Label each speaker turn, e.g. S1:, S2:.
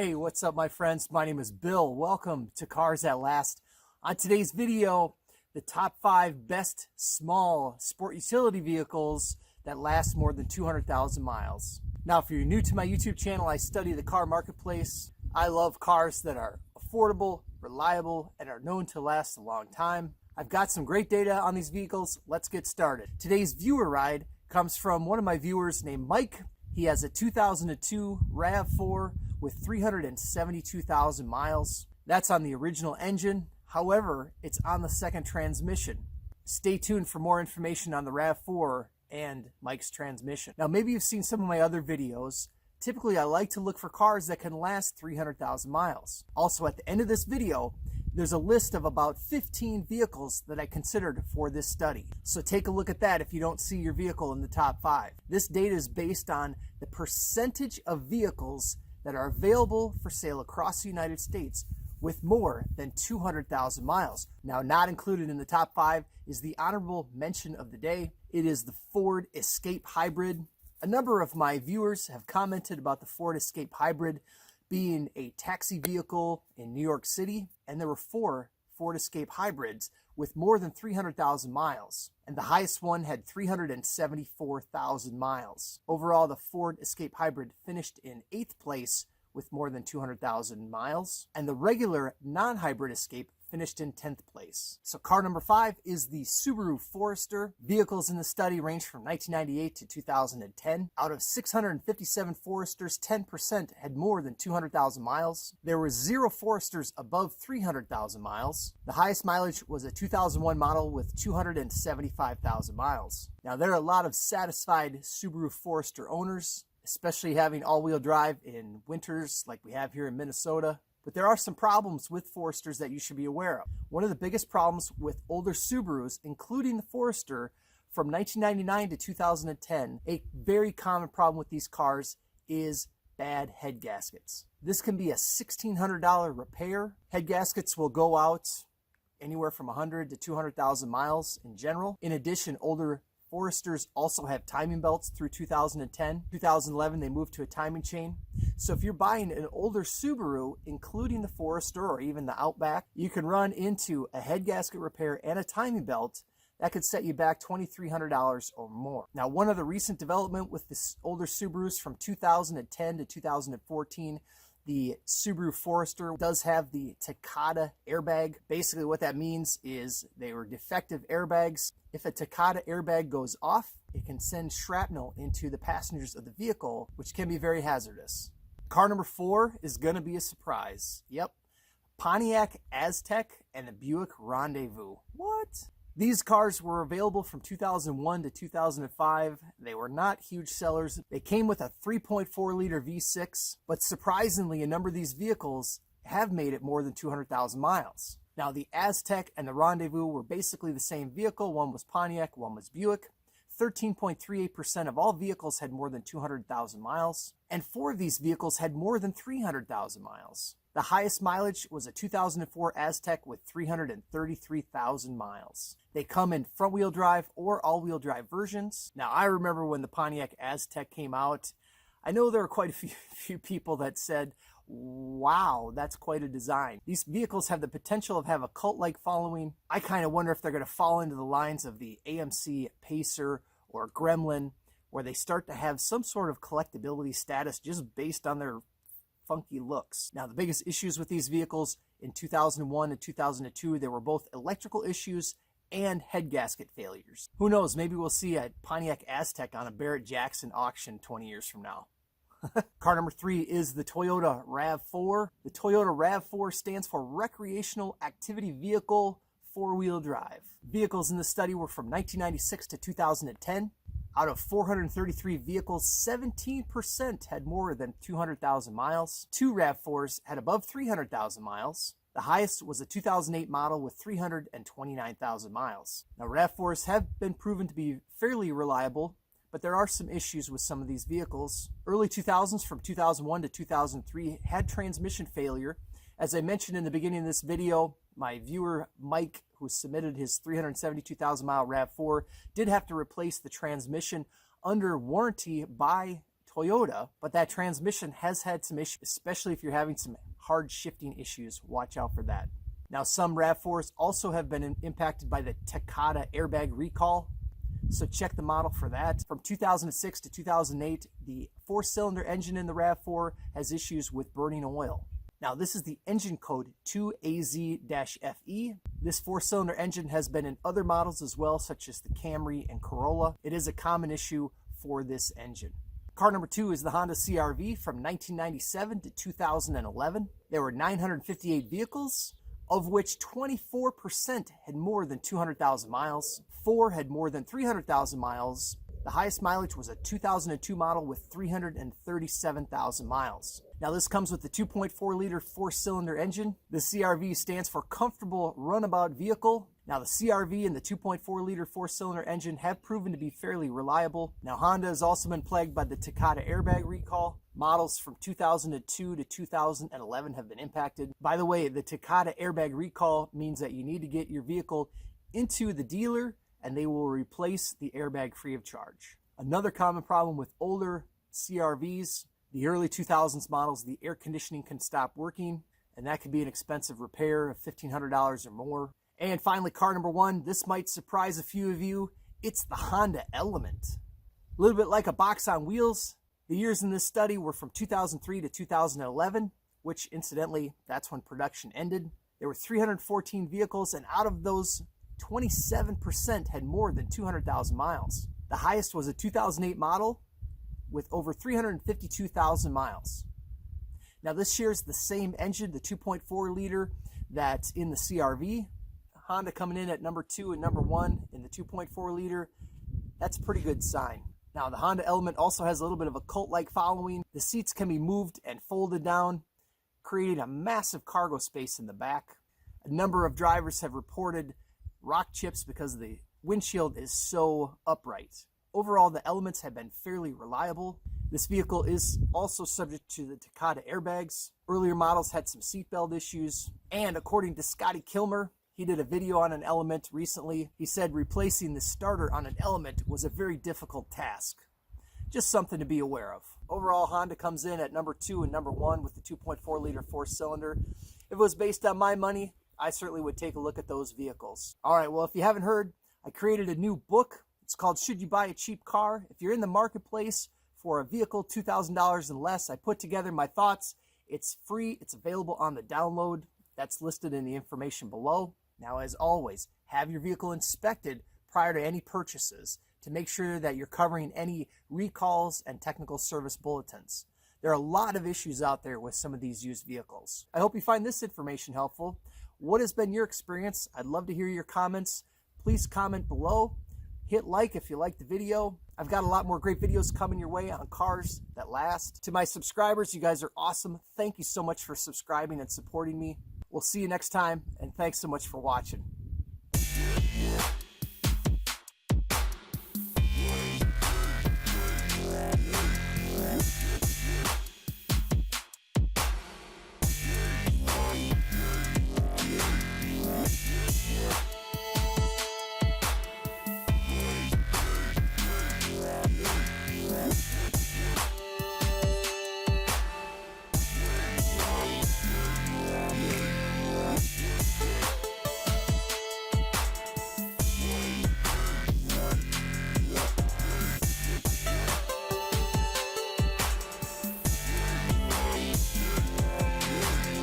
S1: Hey, what's up my friends? My name is Bill. Welcome to Cars That Last. On today's video, the top 5 best small sport utility vehicles that last more than 200,000 miles. Now, if you're new to my YouTube channel, I study the car marketplace. I love cars that are affordable, reliable, and are known to last a long time. I've got some great data on these vehicles. Let's get started. Today's viewer ride comes from one of my viewers named Mike. He has a 2002 RAV4 with 372,000 miles. That's on the original engine. However, it's on the second transmission. Stay tuned for more information on the RAV4 and Mike's transmission. Now, maybe you've seen some of my other videos. Typically, I like to look for cars that can last 300,000 miles. Also, at the end of this video, there's a list of about 15 vehicles that I considered for this study. So take a look at that if you don't see your vehicle in the top 5. This data is based on the percentage of vehicles that are available for sale across the United States with more than 200,000 miles. Now, not included in the top 5 is the honorable mention of the day. It is the Ford Escape Hybrid. A number of my viewers have commented about the Ford Escape Hybrid being a taxi vehicle in New York City, and there were 4 Ford Escape Hybrids with more than 300,000 miles, and the highest one had 374,000 miles. Overall, the Ford Escape Hybrid finished in 8th place with more than 200,000 miles, and the regular non-hybrid Escape finished in 10th place. So car number 5 is the Subaru Forester. Vehicles in the study range from 1998 to 2010. Out of 657 Foresters, 10% had more than 200,000 miles. There were 0 Foresters above 300,000 miles. The highest mileage was a 2001 model with 275,000 miles. Now, there are a lot of satisfied Subaru Forester owners, especially having all-wheel drive in winters like we have here in Minnesota. But there are some problems with Foresters that you should be aware of. One of the biggest problems with older Subarus, including the Forester, from 1999 to 2010, a very common problem with these cars is bad head gaskets. This can be a $1,600 repair. Head gaskets will go out anywhere from 100 to 200,000 miles in general. In addition, older Foresters also have timing belts through 2010. 2011, they moved to a timing chain. So if you're buying an older Subaru, including the Forester or even the Outback, you can run into a head gasket repair and a timing belt that could set you back $2,300 or more. Now, one of the recent development with this older Subarus from 2010 to 2014, the Subaru Forester does have the Takata airbag. Basically what that means is they were defective airbags. If a Takata airbag goes off, it can send shrapnel into the passengers of the vehicle, which can be very hazardous. Car number 4 is going to be a surprise. Yep, Pontiac Aztek and the Buick Rendezvous. What? These cars were available from 2001 to 2005. They were not huge sellers. They came with a 3.4-liter V6, but surprisingly, a number of these vehicles have made it more than 200,000 miles. Now, the Aztek and the Rendezvous were basically the same vehicle. One was Pontiac, one was Buick. 13.38% of all vehicles had more than 200,000 miles, and 4 of these vehicles had more than 300,000 miles. The highest mileage was a 2004 Aztek with 333,000 miles. They come in front-wheel drive or all-wheel drive versions. Now, I remember when the Pontiac Aztek came out, I know there were quite a few people that said, wow, that's quite a design. These vehicles have the potential of have a cult-like following. I kind of wonder if they're going to fall into the lines of the AMC Pacer or Gremlin, where they start to have some sort of collectability status just based on their funky looks. Now, the biggest issues with these vehicles in 2001 and 2002, there were both electrical issues and head gasket failures. Who knows, maybe we'll see a Pontiac Aztek on a Barrett-Jackson auction 20 years from now. Car number 3 is the Toyota RAV4. The Toyota RAV4 stands for Recreational Activity Vehicle 4-Wheel Drive. Vehicles in the study were from 1996 to 2010. Out of 433 vehicles, 17% had more than 200,000 miles. 2 RAV4s had above 300,000 miles. The highest was a 2008 model with 329,000 miles. Now, RAV4s have been proven to be fairly reliable, but there are some issues with some of these vehicles. Early 2000s, from 2001 to 2003, had transmission failure. As I mentioned in the beginning of this video, my viewer Mike, who submitted his 372,000 mile RAV4, did have to replace the transmission under warranty by Toyota, but that transmission has had some issues, especially if you're having some hard shifting issues. Watch out for that. Now, some RAV4s also have been impacted by the Takata airbag recall, so check the model for that. From 2006 to 2008, the 4-cylinder engine in the RAV4 has issues with burning oil. Now, this is the engine code 2AZ-FE. This 4-cylinder engine has been in other models as well, such as the Camry and Corolla. It is a common issue for this engine. Car number 2 is the Honda CR-V from 1997 to 2011. There were 958 vehicles, of which 24% had more than 200,000 miles. 4 had more than 300,000 miles. The highest mileage was a 2002 model with 337,000 miles. Now, this comes with the 2.4-liter 4-cylinder engine. The CR-V stands for Comfortable Runabout Vehicle. Now, the CR-V and the 2.4-liter 4-cylinder engine have proven to be fairly reliable. Now, Honda has also been plagued by the Takata airbag recall. Models from 2002 to 2011 have been impacted. By the way, the Takata airbag recall means that you need to get your vehicle into the dealer and they will replace the airbag free of charge. Another common problem with older CR-Vs, the early 2000s models, the air conditioning can stop working, and that could be an expensive repair of $1,500 or more. And finally, car number 1, this might surprise a few of you, it's the Honda Element. A little bit like a box on wheels. The years in this study were from 2003 to 2011, which incidentally, that's when production ended. There were 314 vehicles, and out of those, 27% had more than 200,000 miles. The highest was a 2008 model with over 352,000 miles. Now, this shares the same engine, the 2.4-liter that's in the CR-V. Honda coming in at number 2 and number 1 in the 2.4-liter. That's a pretty good sign. Now, the Honda Element also has a little bit of a cult-like following. The seats can be moved and folded down, creating a massive cargo space in the back. A number of drivers have reported rock chips because the windshield is so upright. Overall, the Elements have been fairly reliable. This vehicle is also subject to the Takata airbags. Earlier models had some seatbelt issues. And according to Scotty Kilmer, he did a video on an Element recently. He said replacing the starter on an Element was a very difficult task. Just something to be aware of. Overall, Honda comes in at number 2 and number 1 with the 2.4-liter 4-cylinder. If it was based on my money, I certainly would take a look at those vehicles. All right, well, if you haven't heard, I created a new book. It's called Should You Buy a Cheap Car? If you're in the marketplace for a vehicle $2,000 and less, I put together my thoughts. It's free. It's available on the download. That's listed in the information below. Now, as always, have your vehicle inspected prior to any purchases to make sure that you're covering any recalls and technical service bulletins. There are a lot of issues out there with some of these used vehicles. I hope you find this information helpful. What has been your experience? I'd love to hear your comments. Please comment below. Hit like if you liked the video. I've got a lot more great videos coming your way on cars that last. To my subscribers, you guys are awesome. Thank you so much for subscribing and supporting me. We'll see you next time, and thanks so much for watching.